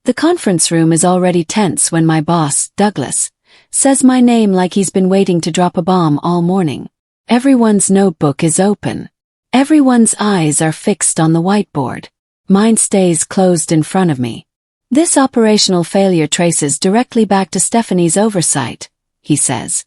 The conference room is already tense when my boss, Douglas, says my name like he's been waiting to drop a bomb all morning. Everyone's notebook is open. Everyone's eyes are fixed on the whiteboard. Mine stays closed in front of me. This operational failure traces directly back to Stephanie's oversight, he says.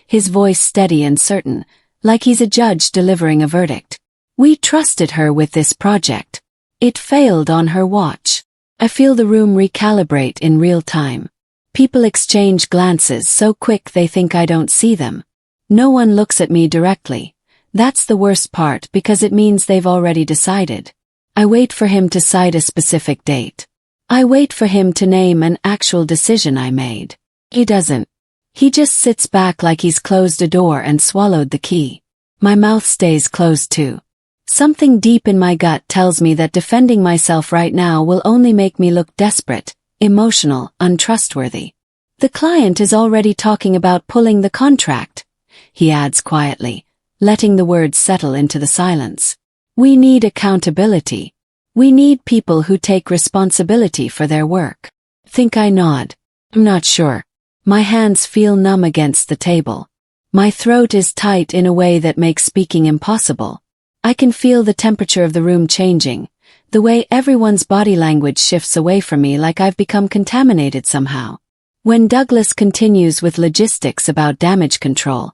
His voice steady and certain, like he's a judge delivering a verdict. We trusted her with this project. It failed on her watch. I feel the room recalibrate in real time. People exchange glances so quick they think I don't see them. No one looks at me directly. That's the worst part because it means they've already decided. I wait for him to cite a specific date. I wait for him to name an actual decision I made. He doesn't. He just sits back like he's closed a door and swallowed the key. My mouth stays closed too. Something deep in my gut tells me that defending myself right now will only make me look desperate, emotional, untrustworthy. The client is already talking about pulling the contract, he adds quietly, letting the words settle into the silence. We need accountability. We need people who take responsibility for their work. Think I nod. I'm not sure. My hands feel numb against the table. My throat is tight in a way that makes speaking impossible. I can feel the temperature of the room changing, the way everyone's body language shifts away from me like I've become contaminated somehow. When Douglas continues with logistics about damage control,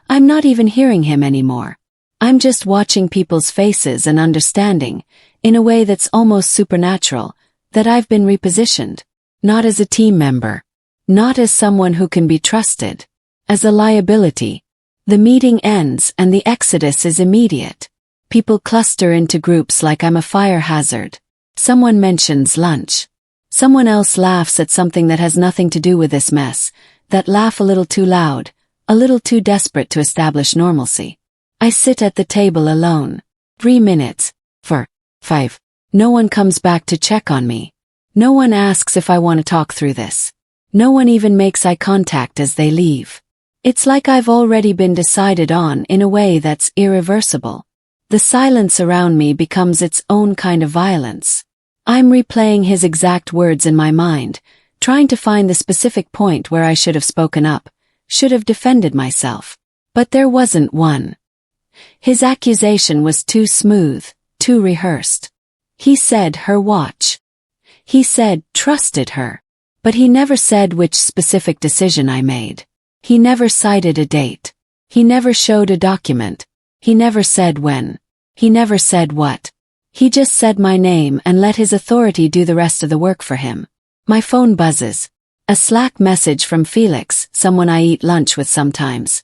I'm not even hearing him anymore. I'm just watching people's faces and understanding, in a way that's almost supernatural, that I've been repositioned. Not as a team member. Not as someone who can be trusted. As a liability. The meeting ends and the exodus is immediate. People cluster into groups like I'm a fire hazard. Someone mentions lunch. Someone else laughs at something that has nothing to do with this mess, that laugh a little too loud, a little too desperate to establish normalcy. I sit at the table alone. 3 minutes. 4. 5. No one comes back to check on me. No one asks if I want to talk through this. No one even makes eye contact as they leave. It's like I've already been decided on in a way that's irreversible. The silence around me becomes its own kind of violence. I'm replaying his exact words in my mind, trying to find the specific point where I should have spoken up, should have defended myself. But there wasn't one. His accusation was too smooth, too rehearsed. He said her watch. He said trusted her. But he never said which specific decision I made. He never cited a date. He never showed a document. He never said when. He never said what. He just said my name and let his authority do the rest of the work for him. My phone buzzes. A Slack message from Felix, someone I eat lunch with sometimes.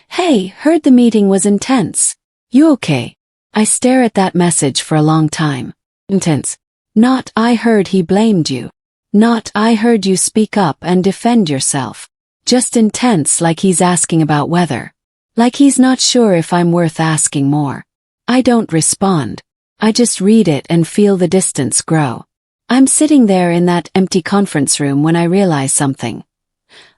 Hey, heard the meeting was intense. You okay? I stare at that message for a long time. Intense. Not I heard he blamed you. Not I heard you speak up and defend yourself. Just intense like he's asking about weather. Like he's not sure if I'm worth asking more. I don't respond. I just read it and feel the distance grow. I'm sitting there in that empty conference room when I realize something.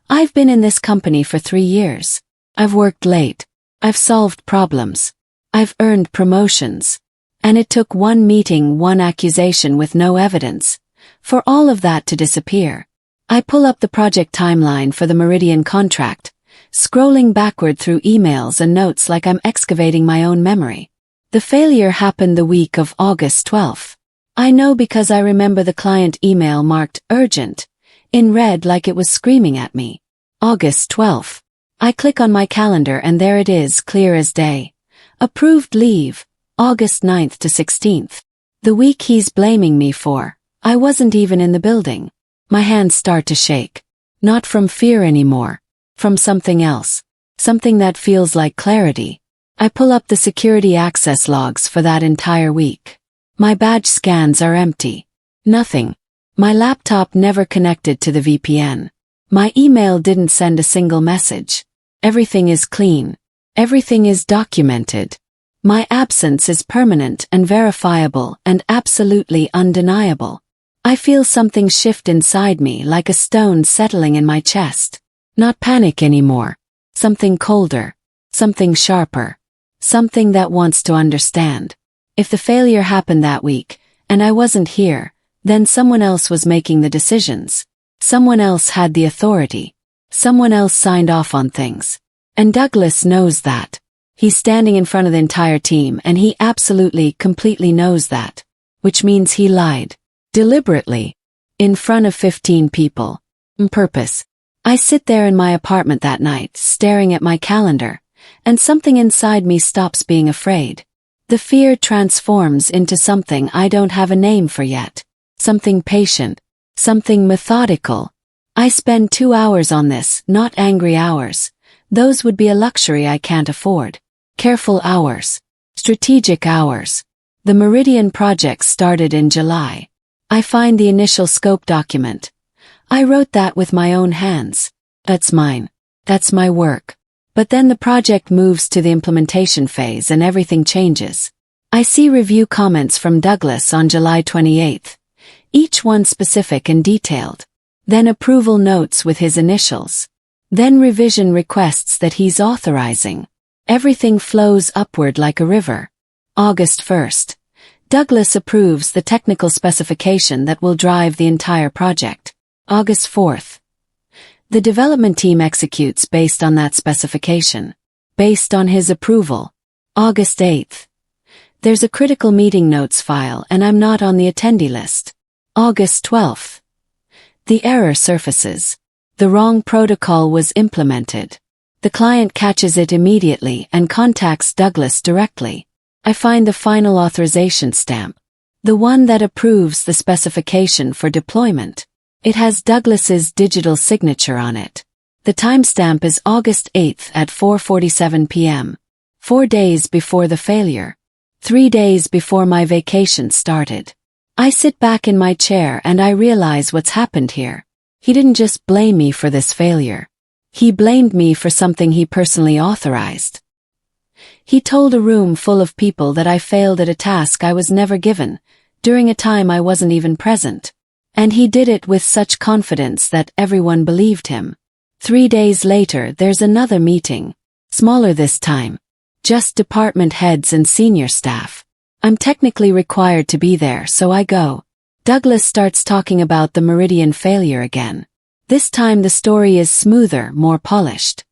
I've been in this company for 3 years. I've worked late. I've solved problems. I've earned promotions. And it took one meeting, one accusation with no evidence, for all of that to disappear. I pull up the project timeline for the Meridian contract, scrolling backward through emails and notes like I'm excavating my own memory. The failure happened the week of August 12th. I know because I remember the client email marked urgent, in red like it was screaming at me. August 12th. I click on my calendar and there it is, clear as day. Approved leave, August 9th to 16th. The week he's blaming me for. I wasn't even in the building. My hands start to shake. Not from fear anymore. From something else. Something that feels like clarity. I pull up the security access logs for that entire week. My badge scans are empty. Nothing. My laptop never connected to the VPN. My email didn't send a single message. Everything is clean. Everything is documented. My absence is permanent and verifiable and absolutely undeniable. I feel something shift inside me like a stone settling in my chest. Not panic anymore. Something colder. Something sharper. Something that wants to understand. If the failure happened that week, and I wasn't here, Then someone else was making the decisions. Someone else had the authority. Someone else signed off on things. And Douglas knows that. He's standing in front of the entire team and he absolutely, completely knows that. Which means he lied. Deliberately. In front of 15 people. On purpose. I sit there in my apartment that night, staring at my calendar, and something inside me stops being afraid. The fear transforms into something I don't have a name for yet. Something patient. Something methodical. I spend 2 hours on this, not angry hours. Those would be a luxury I can't afford. Careful hours. Strategic hours. The Meridian project started in July. I find the initial scope document. I wrote that with my own hands. That's mine. That's my work. But then the project moves to the implementation phase and everything changes. I see review comments from Douglas on July 28th. Each one specific and detailed. Then approval notes with his initials. Then revision requests that he's authorizing. Everything flows upward like a river. August 1st. Douglas approves the technical specification that will drive the entire project. August 4th. The development team executes based on that specification. Based on his approval. August 8th. There's a critical meeting notes file and I'm not on the attendee list. August 12th. The error surfaces. The wrong protocol was implemented. The client catches it immediately and contacts Douglas directly. I find the final authorization stamp. The one that approves the specification for deployment. It has Douglas's digital signature on it. The timestamp is August 8th at 4:47 p.m. 4 days before the failure. 3 days before my vacation started. I sit back in my chair and I realize what's happened here. He didn't just blame me for this failure. He blamed me for something he personally authorized. He told a room full of people that I failed at a task I was never given, during a time I wasn't even present. And he did it with such confidence that everyone believed him. 3 days later there's another meeting. Smaller this time. Just department heads and senior staff. I'm technically required to be there, so I go. Douglas starts talking about the Meridian failure again. This time the story is smoother, more polished.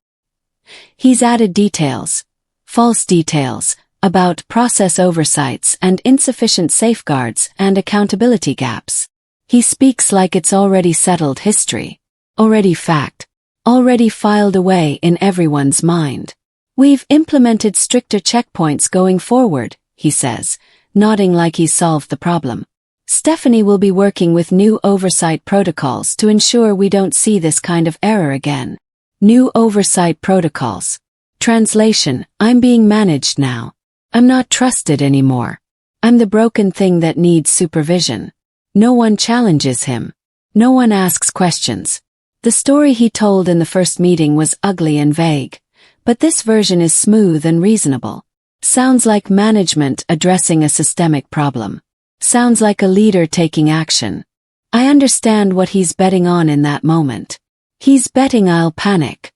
He's added details. False details. About process oversights and insufficient safeguards and accountability gaps. He speaks like it's already settled history. Already fact. Already filed away in everyone's mind. We've implemented stricter checkpoints going forward, he says, nodding like he's solved the problem. Stephanie will be working with new oversight protocols to ensure we don't see this kind of error again. New oversight protocols. Translation, I'm being managed now. I'm not trusted anymore. I'm the broken thing that needs supervision. No one challenges him. No one asks questions. The story he told in the first meeting was ugly and vague, but this version is smooth and reasonable. Sounds like management addressing a systemic problem. Sounds like a leader taking action. I understand what he's betting on in that moment. He's betting I'll panic.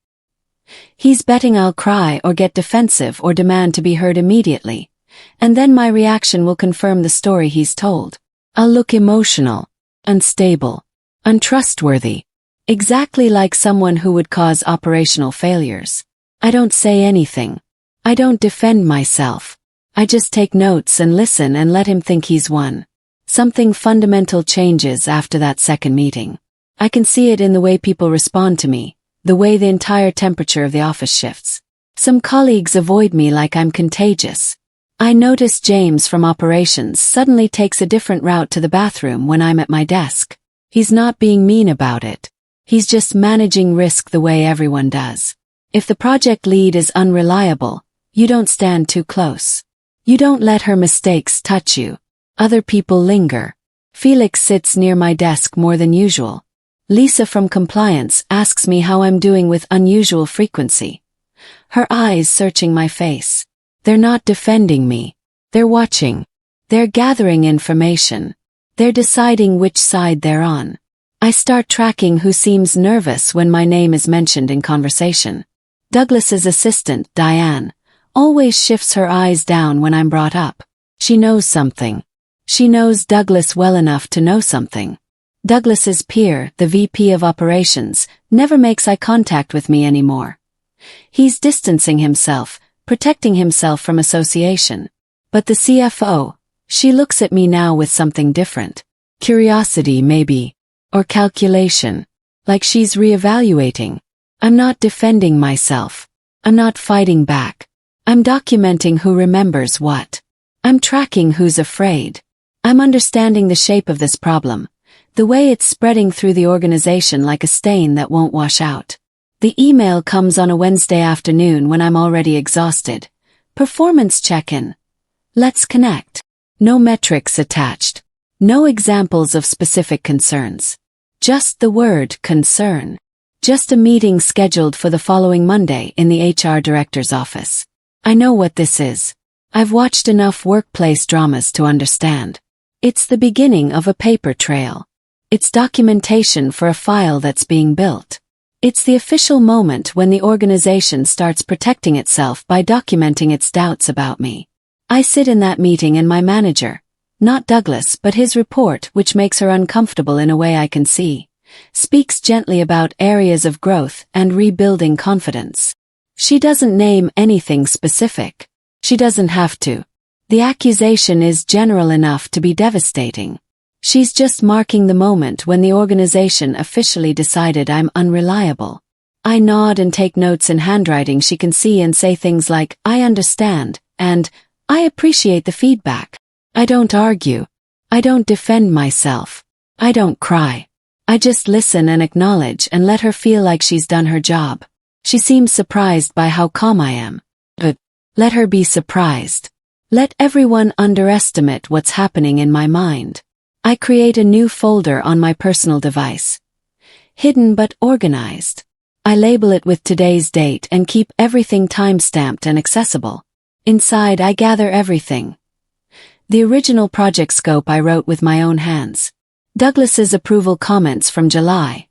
He's betting I'll cry or get defensive or demand to be heard immediately, and then my reaction will confirm the story he's told. I'll look emotional, unstable, untrustworthy. Exactly like someone who would cause operational failures. I don't say anything. I don't defend myself. I just take notes and listen and let him think he's won. Something fundamental changes after that second meeting. I can see it in the way people respond to me, the way the entire temperature of the office shifts. Some colleagues avoid me like I'm contagious. I notice James from operations suddenly takes a different route to the bathroom when I'm at my desk. He's not being mean about it. He's just managing risk the way everyone does. If the project lead is unreliable, you don't stand too close. You don't let her mistakes touch you. Other people linger. Felix sits near my desk more than usual. Lisa from compliance asks me how I'm doing with unusual frequency. Her eyes searching my face. They're not defending me. They're watching. They're gathering information. They're deciding which side they're on. I start tracking who seems nervous when my name is mentioned in conversation. Douglas's assistant, Diane, always shifts her eyes down when I'm brought up. She knows something. She knows Douglas well enough to know something. Douglas's peer, the VP of operations, never makes eye contact with me anymore. He's distancing himself, protecting himself from association. But the CFO, she looks at me now with something different. Curiosity, maybe. Or calculation. Like she's reevaluating. I'm not defending myself. I'm not fighting back. I'm documenting who remembers what. I'm tracking who's afraid. I'm understanding the shape of this problem. The way it's spreading through the organization like a stain that won't wash out. The email comes on a Wednesday afternoon when I'm already exhausted. Performance check-in. Let's connect. No metrics attached. No examples of specific concerns. Just the word concern. Just a meeting scheduled for the following Monday in the HR director's office. I know what this is. I've watched enough workplace dramas to understand. It's the beginning of a paper trail. It's documentation for a file that's being built. It's the official moment when the organization starts protecting itself by documenting its doubts about me. I sit in that meeting and my manager, not Douglas but his report, which makes her uncomfortable in a way I can see, speaks gently about areas of growth and rebuilding confidence. She doesn't name anything specific. She doesn't have to. The accusation is general enough to be devastating. She's just marking the moment when the organization officially decided I'm unreliable. I nod and take notes in handwriting she can see and say things like, I understand, and, I appreciate the feedback. I don't argue. I don't defend myself. I don't cry. I just listen and acknowledge and let her feel like she's done her job. She seems surprised by how calm I am. But let her be surprised. Let everyone underestimate what's happening in my mind. I create a new folder on my personal device. Hidden but organized. I label it with today's date and keep everything time-stamped and accessible. Inside I gather everything. The original project scope I wrote with my own hands. Douglas's approval comments from July.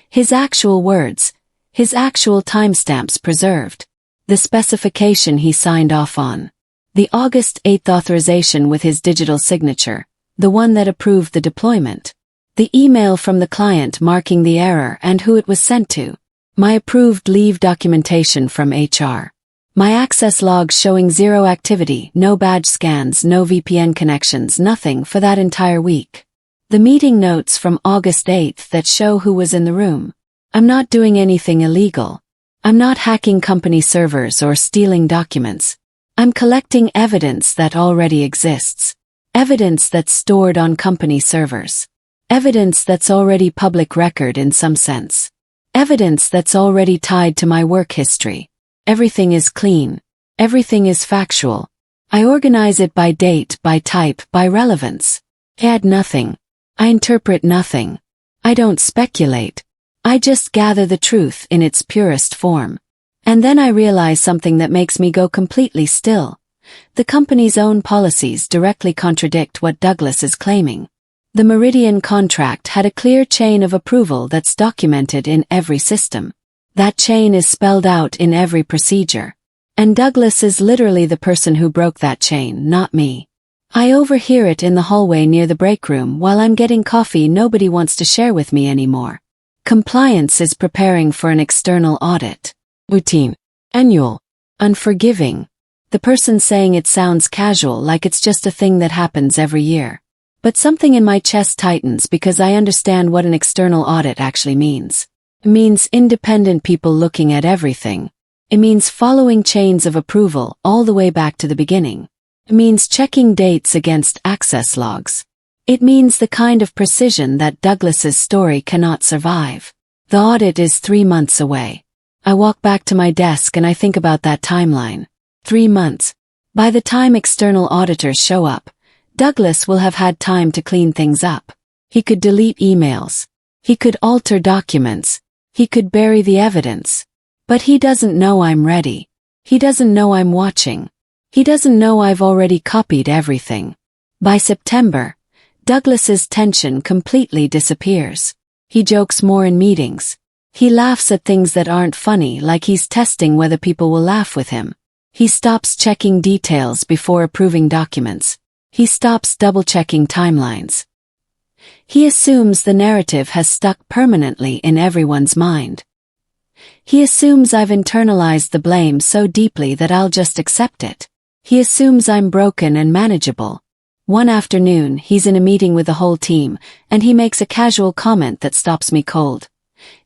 His actual words. His actual timestamps preserved. The specification he signed off on. The August 8th authorization with his digital signature. The one that approved the deployment. The email from the client marking the error and who it was sent to. My approved leave documentation from HR. My access logs showing zero activity, no badge scans, no VPN connections, nothing for that entire week. The meeting notes from August 8th that show who was in the room. I'm not doing anything illegal. I'm not hacking company servers or stealing documents. I'm collecting evidence that already exists. Evidence that's stored on company servers. Evidence that's already public record in some sense. Evidence that's already tied to my work history. Everything is clean. Everything is factual. I organize it by date, by type, by relevance. I add nothing. I interpret nothing. I don't speculate. I just gather the truth in its purest form. And then I realize something that makes me go completely still. The company's own policies directly contradict what Douglas is claiming. The Meridian contract had a clear chain of approval that's documented in every system. That chain is spelled out in every procedure. And Douglas is literally the person who broke that chain, not me. I overhear it in the hallway near the break room while I'm getting coffee nobody wants to share with me anymore. Compliance is preparing for an external audit. Routine. Annual. Unforgiving. The person saying it sounds casual, like it's just a thing that happens every year. But something in my chest tightens because I understand what an external audit actually means. It means independent people looking at everything. It means following chains of approval all the way back to the beginning. It means checking dates against access logs. It means the kind of precision that Douglas's story cannot survive. The audit is 3 months away. I walk back to my desk and I think about that timeline. 3 months. By the time external auditors show up, Douglas will have had time to clean things up. He could delete emails. He could alter documents. He could bury the evidence. But he doesn't know I'm ready. He doesn't know I'm watching. He doesn't know I've already copied everything. By September, Douglas's tension completely disappears. He jokes more in meetings. He laughs at things that aren't funny, like he's testing whether people will laugh with him. He stops checking details before approving documents. He stops double-checking timelines. He assumes the narrative has stuck permanently in everyone's mind. He assumes I've internalized the blame so deeply that I'll just accept it. He assumes I'm broken and manageable. One afternoon, he's in a meeting with the whole team, and he makes a casual comment that stops me cold.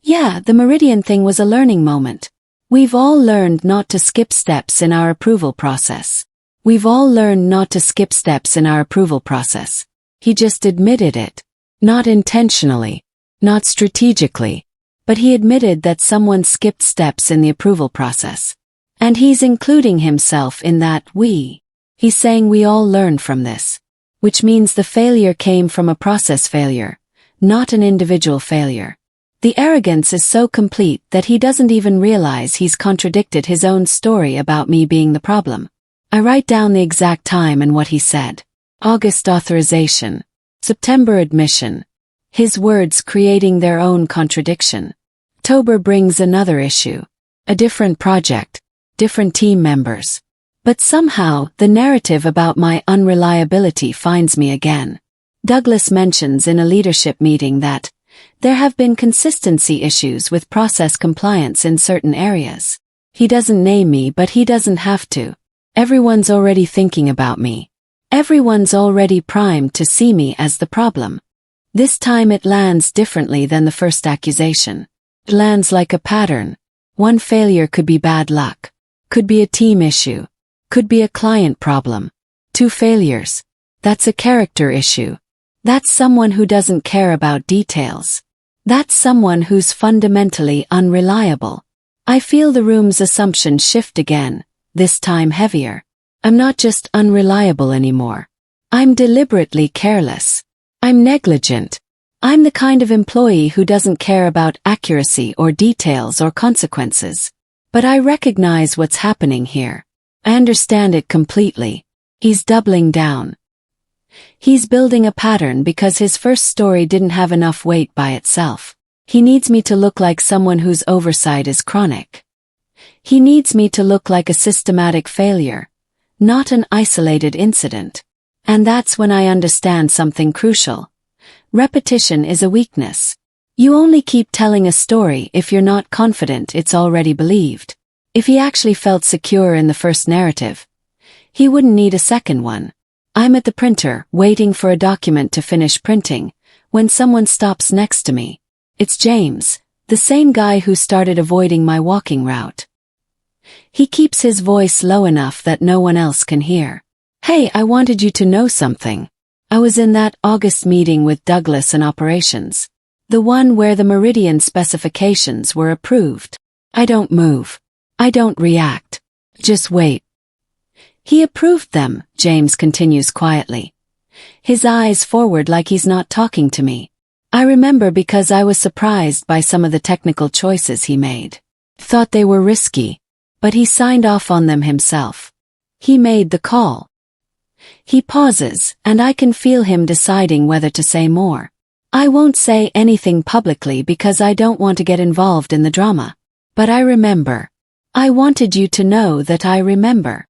Yeah, the meridian thing was a learning moment. We've all learned not to skip steps in our approval process. We've all learned not to skip steps in our approval process. He just admitted it. Not intentionally. Not strategically. But he admitted that someone skipped steps in the approval process. And he's including himself in that we. He's saying we all learn from this. Which means the failure came from a process failure, not an individual failure. The arrogance is so complete that he doesn't even realize he's contradicted his own story about me being the problem. I write down the exact time and what he said. August authorization. September admission. His words creating their own contradiction. October brings another issue. A different project. Different team members. But somehow, the narrative about my unreliability finds me again. Douglas mentions in a leadership meeting that there have been consistency issues with process compliance in certain areas. He doesn't name me, but he doesn't have to. Everyone's already thinking about me. Everyone's already primed to see me as the problem. This time it lands differently than the first accusation. It lands like a pattern. One failure could be bad luck. Could be a team issue. Could be a client problem. 2 failures. That's a character issue. That's someone who doesn't care about details. That's someone who's fundamentally unreliable. I feel the room's assumption shift again, this time heavier. I'm not just unreliable anymore. I'm deliberately careless. I'm negligent. I'm the kind of employee who doesn't care about accuracy or details or consequences. But I recognize what's happening here. I understand it completely. He's doubling down. He's building a pattern because his first story didn't have enough weight by itself. He needs me to look like someone whose oversight is chronic. He needs me to look like a systematic failure, not an isolated incident. And that's when I understand something crucial. Repetition is a weakness. You only keep telling a story if you're not confident it's already believed. If he actually felt secure in the first narrative, he wouldn't need a second one. I'm at the printer, waiting for a document to finish printing, when someone stops next to me. It's James, the same guy who started avoiding my walking route. He keeps his voice low enough that no one else can hear. Hey, I wanted you to know something. I was in that August meeting with Douglas and operations. The one where the meridian specifications were approved. I don't move. I don't react. Just wait. He approved them, James continues quietly. His eyes forward like he's not talking to me. I remember because I was surprised by some of the technical choices he made. Thought they were risky. But he signed off on them himself. He made the call. He pauses, and I can feel him deciding whether to say more. I won't say anything publicly because I don't want to get involved in the drama. But I remember. I wanted you to know that I remember.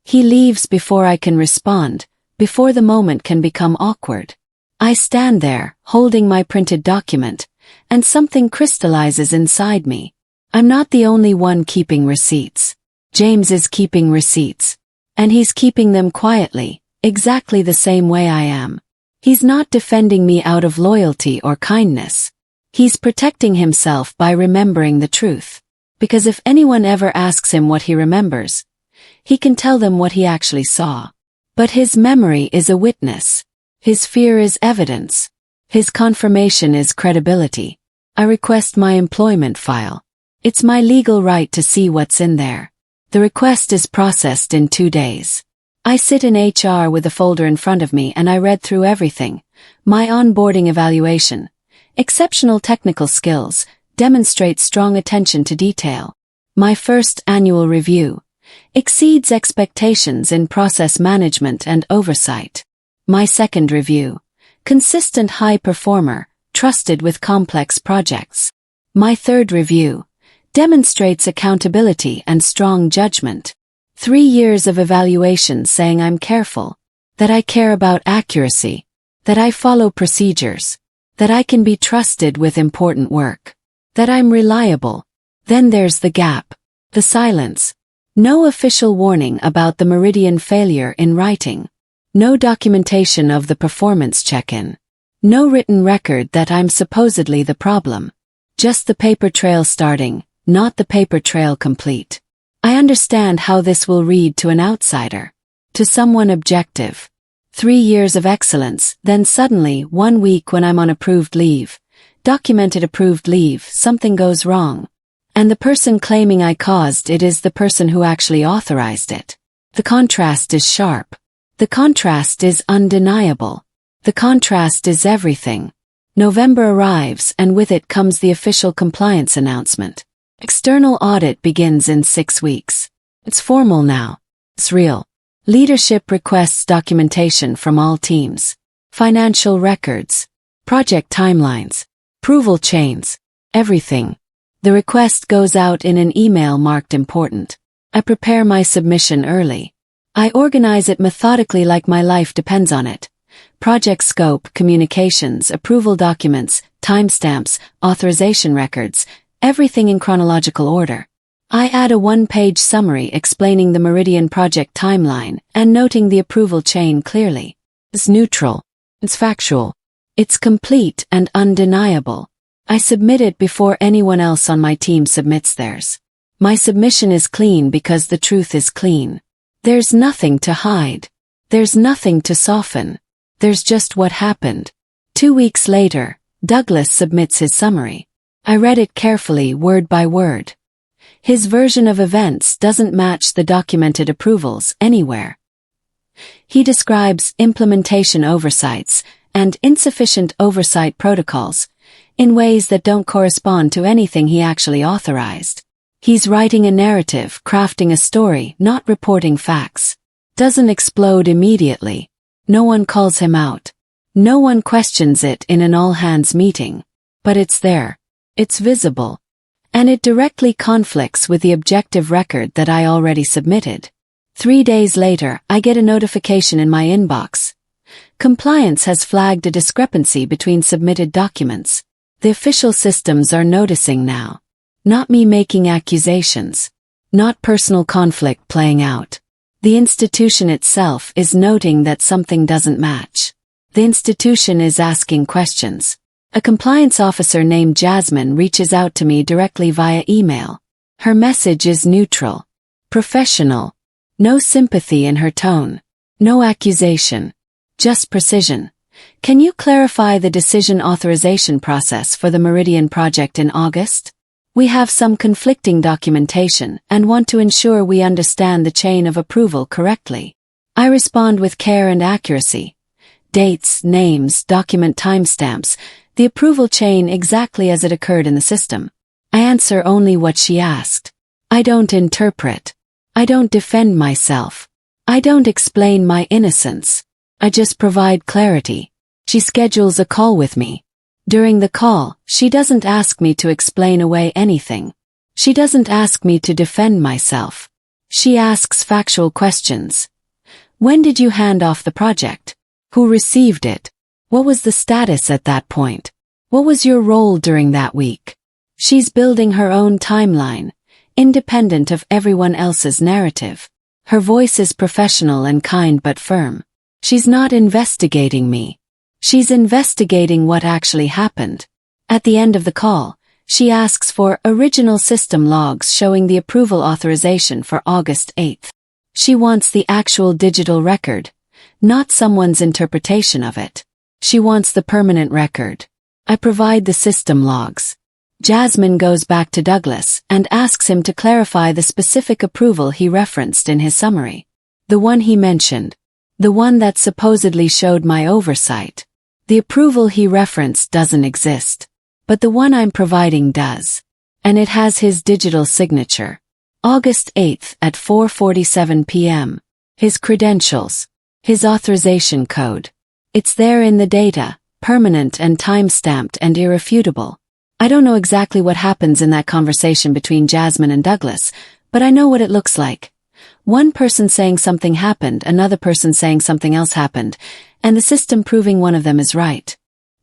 He leaves before I can respond, before the moment can become awkward. I stand there, holding my printed document, and something crystallizes inside me. I'm not the only one keeping receipts. James is keeping receipts. And he's keeping them quietly, exactly the same way I am. He's not defending me out of loyalty or kindness. He's protecting himself by remembering the truth. Because if anyone ever asks him what he remembers, he can tell them what he actually saw. But his memory is a witness. His fear is evidence. His confirmation is credibility. I request my employment file. It's my legal right to see what's in there. The request is processed in 2 days. I sit in HR with the folder in front of me and I read through everything. My onboarding evaluation. Exceptional technical skills. Demonstrate strong attention to detail. My first annual review. Exceeds expectations in process management and oversight. My second review. Consistent high performer, trusted with complex projects. My third review. Demonstrates accountability and strong judgment. 3 years of evaluation saying I'm careful. that I care about accuracy, that I follow procedures, that I can be trusted with important work, that I'm reliable. Then there's the gap, the silence. No official warning about the Meridian failure in writing. No documentation of the performance check-in. No written record that I'm supposedly the problem. Just the paper trail starting, not the paper trail complete. I understand how this will read to an outsider. To someone objective. 3 years of excellence, then suddenly 1 week when I'm on approved leave. Documented approved leave, something goes wrong. And the person claiming I caused it is the person who actually authorized it. The contrast is sharp. The contrast is undeniable. The contrast is everything. November arrives and with it comes the official compliance announcement. External audit begins in 6 weeks. It's formal now. It's real. Leadership requests documentation from all teams. Financial records. Project timelines. Approval chains. Everything. The request goes out in an email marked important. I prepare my submission early. I organize it methodically like my life depends on it. Project scope, communications, approval documents, timestamps, authorization records, everything in chronological order. I add a 1-page summary explaining the Meridian project timeline and noting the approval chain clearly. It's neutral. It's factual. It's complete and undeniable. I submit it before anyone else on my team submits theirs. My submission is clean because the truth is clean. There's nothing to hide. There's nothing to soften. There's just what happened. 2 weeks later, Douglas submits his summary. I read it carefully, word by word. His version of events doesn't match the documented approvals anywhere. He describes implementation oversights and insufficient oversight protocols in ways that don't correspond to anything he actually authorized. He's writing a narrative, crafting a story, not reporting facts. Doesn't explode immediately. No one calls him out. No one questions it in an all-hands meeting. But it's there. It's visible. And it directly conflicts with the objective record that I already submitted. 3 days later, I get a notification in my inbox. Compliance has flagged a discrepancy between submitted documents. The official systems are noticing now. Not me making accusations. Not personal conflict playing out. The institution itself is noting that something doesn't match. The institution is asking questions. A compliance officer named Jasmine reaches out to me directly via email. Her message is neutral. Professional. No sympathy in her tone. No accusation. Just precision. Can you clarify the decision authorization process for the Meridian project in August? We have some conflicting documentation and want to ensure we understand the chain of approval correctly. I respond with care and accuracy. Dates, names, document timestamps, the approval chain exactly as it occurred in the system. I answer only what she asked. I don't interpret. I don't defend myself. I don't explain my innocence. I just provide clarity. She schedules a call with me. During the call, she doesn't ask me to explain away anything. She doesn't ask me to defend myself. She asks factual questions. When did you hand off the project? Who received it? What was the status at that point? What was your role during that week? She's building her own timeline, independent of everyone else's narrative. Her voice is professional and kind but firm. She's not investigating me. She's investigating what actually happened. At the end of the call, she asks for original system logs showing the approval authorization for August 8th. She wants the actual digital record, not someone's interpretation of it. She wants the permanent record. I provide the system logs. Jasmine goes back to Douglas and asks him to clarify the specific approval he referenced in his summary. The one he mentioned. The one that supposedly showed my oversight. The approval he referenced doesn't exist. But the one I'm providing does. And it has his digital signature. August 8th at 4:47 p.m. His credentials. His authorization code. It's there in the data, permanent and time-stamped and irrefutable. I don't know exactly what happens in that conversation between Jasmine and Douglas, but I know what it looks like. One person saying something happened, another person saying something else happened, and the system proving one of them is right.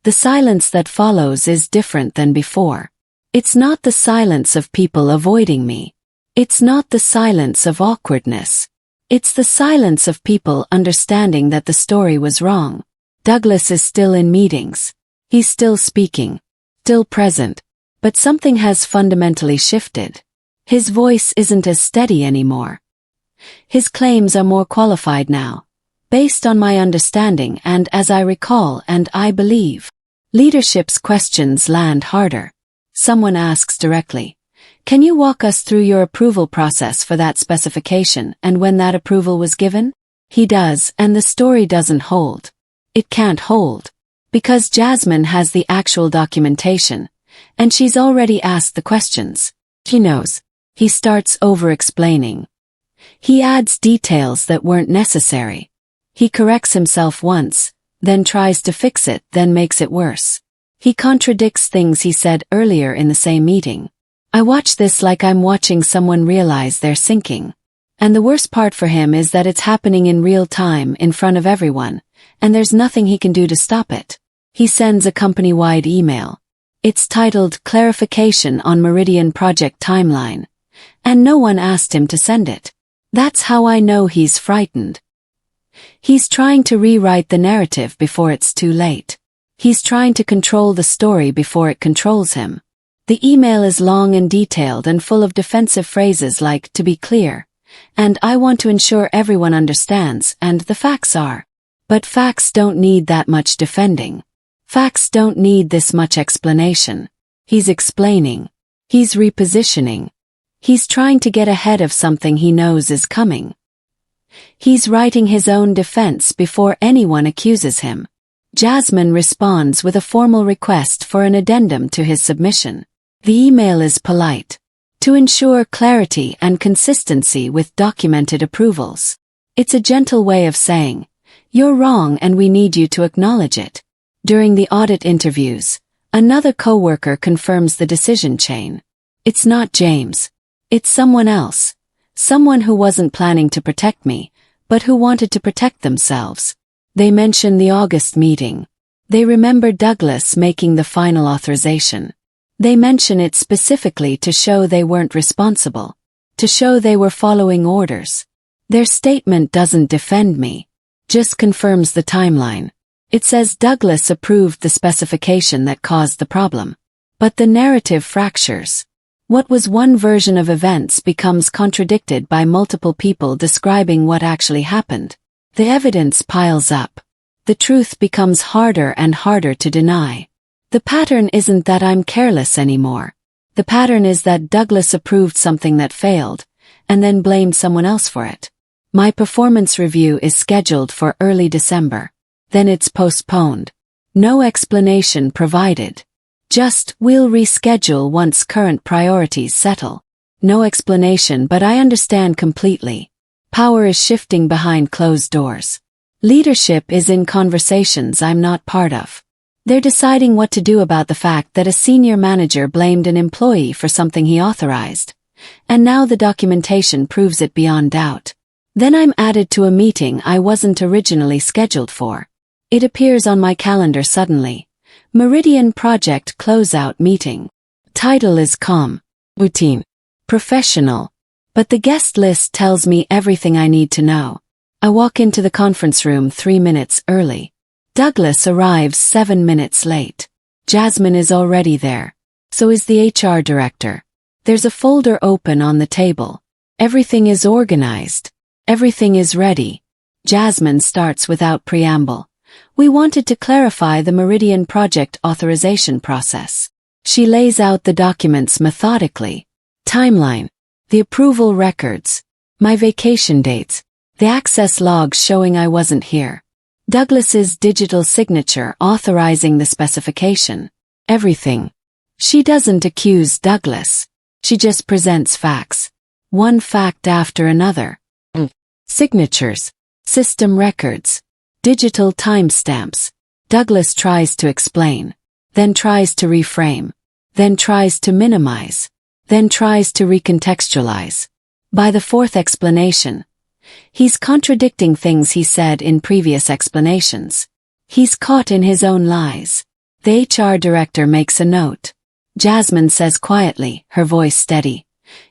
The silence that follows is different than before. It's not the silence of people avoiding me. It's not the silence of awkwardness. It's the silence of people understanding that the story was wrong. Douglas is still in meetings. He's still speaking. Still present. But something has fundamentally shifted. His voice isn't as steady anymore. His claims are more qualified now, based on my understanding and as I recall and I believe. Leadership's questions land harder. Someone asks directly, "Can you walk us through your approval process for that specification and when that approval was given?" He does, and the story doesn't hold. It can't hold. Because Jasmine has the actual documentation, and she's already asked the questions. He knows. He starts over-explaining. He adds details that weren't necessary. He corrects himself once, then tries to fix it, then makes it worse. He contradicts things he said earlier in the same meeting. I watch this like I'm watching someone realize they're sinking. And the worst part for him is that it's happening in real time in front of everyone, and there's nothing he can do to stop it. He sends a company-wide email. It's titled Clarification on Meridian Project Timeline, and no one asked him to send it. That's how I know he's frightened. He's trying to rewrite the narrative before it's too late. He's trying to control the story before it controls him. The email is long and detailed and full of defensive phrases like, "to be clear," and "I want to ensure everyone understands," and "the facts are." But facts don't need that much defending. Facts don't need this much explanation. He's explaining. He's repositioning. He's trying to get ahead of something he knows is coming. He's writing his own defense before anyone accuses him. Jasmine responds with a formal request for an addendum to his submission. The email is polite. To ensure clarity and consistency with documented approvals. It's a gentle way of saying, "You're wrong and we need you to acknowledge it." During the audit interviews, another coworker confirms the decision chain. It's not James. It's someone else. Someone who wasn't planning to protect me, but who wanted to protect themselves. They mention the August meeting. They remember Douglas making the final authorization. They mention it specifically to show they weren't responsible, to show they were following orders. Their statement doesn't defend me, just confirms the timeline. It says Douglas approved the specification that caused the problem. But the narrative fractures. What was one version of events becomes contradicted by multiple people describing what actually happened. The evidence piles up. The truth becomes harder and harder to deny. The pattern isn't that I'm careless anymore. The pattern is that Douglas approved something that failed, and then blamed someone else for it. My performance review is scheduled for early December. Then it's postponed. No explanation provided. Just, "We'll reschedule once current priorities settle." No explanation, but I understand completely. Power is shifting behind closed doors. Leadership is in conversations I'm not part of. They're deciding what to do about the fact that a senior manager blamed an employee for something he authorized. And now the documentation proves it beyond doubt. Then I'm added to a meeting I wasn't originally scheduled for. It appears on my calendar suddenly. Meridian Project Closeout Meeting. Title is calm, routine, professional. But the guest list tells me everything I need to know. I walk into the conference room 3 minutes early. Douglas arrives 7 minutes late. Jasmine is already there. So is the HR director. There's a folder open on the table. Everything is organized. Everything is ready. Jasmine starts without preamble. "We wanted to clarify the Meridian project authorization process." She lays out the documents methodically. Timeline. The approval records. My vacation dates. The access logs showing I wasn't here. Douglas's digital signature authorizing the specification. Everything. She doesn't accuse Douglas. She just presents facts. One fact after another. Signatures. System records. Digital timestamps. Douglas tries to explain. Then tries to reframe. Then tries to minimize. Then tries to recontextualize. By the fourth explanation, he's contradicting things he said in previous explanations. He's caught in his own lies. The HR director makes a note. Jasmine says quietly, her voice steady.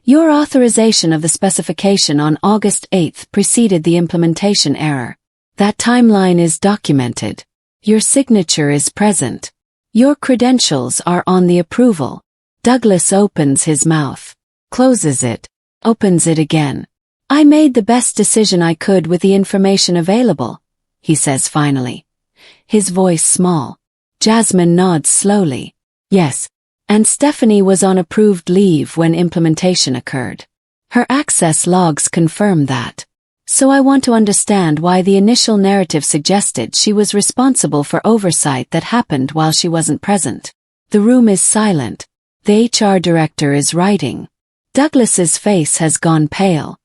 Your authorization of the specification on August 8th preceded the implementation error. That timeline is documented. Your signature is present. Your credentials are on the approval. Douglas opens his mouth, closes it, opens it again. I made the best decision I could with the information available, he says finally. His voice small. Jasmine nods slowly. Yes. And Stephanie was on approved leave when implementation occurred. Her access logs confirm that. So I want to understand why the initial narrative suggested she was responsible for oversight that happened while she wasn't present. The room is silent. The HR director is writing. Douglas's face has gone pale.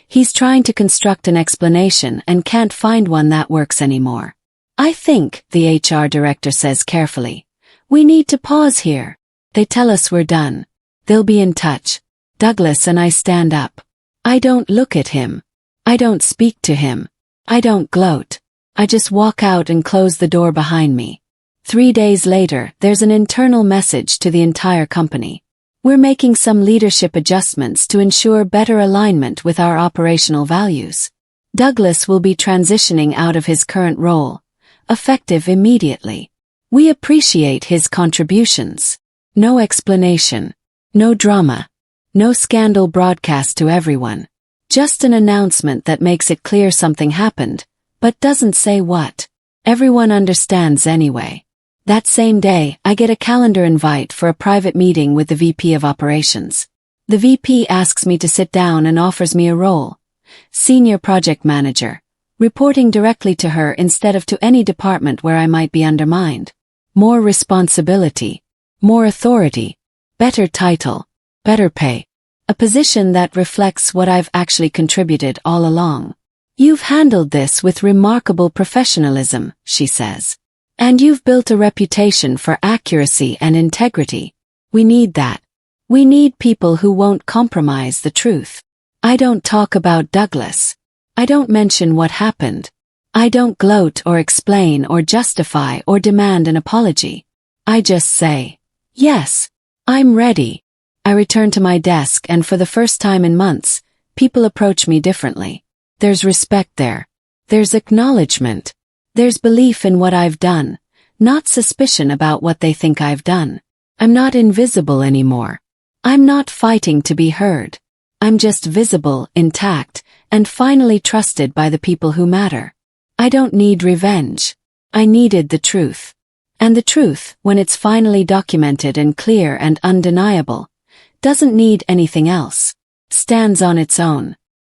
He's trying to construct an explanation and can't find one that works anymore. I think, the HR director says carefully, we need to pause here. They tell us we're done. They'll be in touch. Douglas and I stand up. I don't look at him. I don't speak to him. I don't gloat. I just walk out and close the door behind me. 3 days later, there's an internal message to the entire company. We're making some leadership adjustments to ensure better alignment with our operational values. Douglas will be transitioning out of his current role, effective immediately. We appreciate his contributions. No explanation. No drama. No scandal broadcast to everyone. Just an announcement that makes it clear something happened, but doesn't say what. Everyone understands anyway. That same day, I get a calendar invite for a private meeting with the VP of Operations. The VP asks me to sit down and offers me a role. Senior Project Manager. Reporting directly to her instead of to any department where I might be undermined. More responsibility. More authority. Better title. Better pay. A position that reflects what I've actually contributed all along. You've handled this with remarkable professionalism, she says. And you've built a reputation for accuracy and integrity. We need that. We need people who won't compromise the truth. I don't talk about Douglas. I don't mention what happened. I don't gloat or explain or justify or demand an apology. I just say, yes, I'm ready. I return to my desk and for the first time in months, people approach me differently. There's respect there. There's acknowledgement. There's belief in what I've done, not suspicion about what they think I've done. I'm not invisible anymore. I'm not fighting to be heard. I'm just visible, intact, and finally trusted by the people who matter. I don't need revenge. I needed the truth. And the truth, when it's finally documented and clear and undeniable, doesn't need anything else. Stands on its own.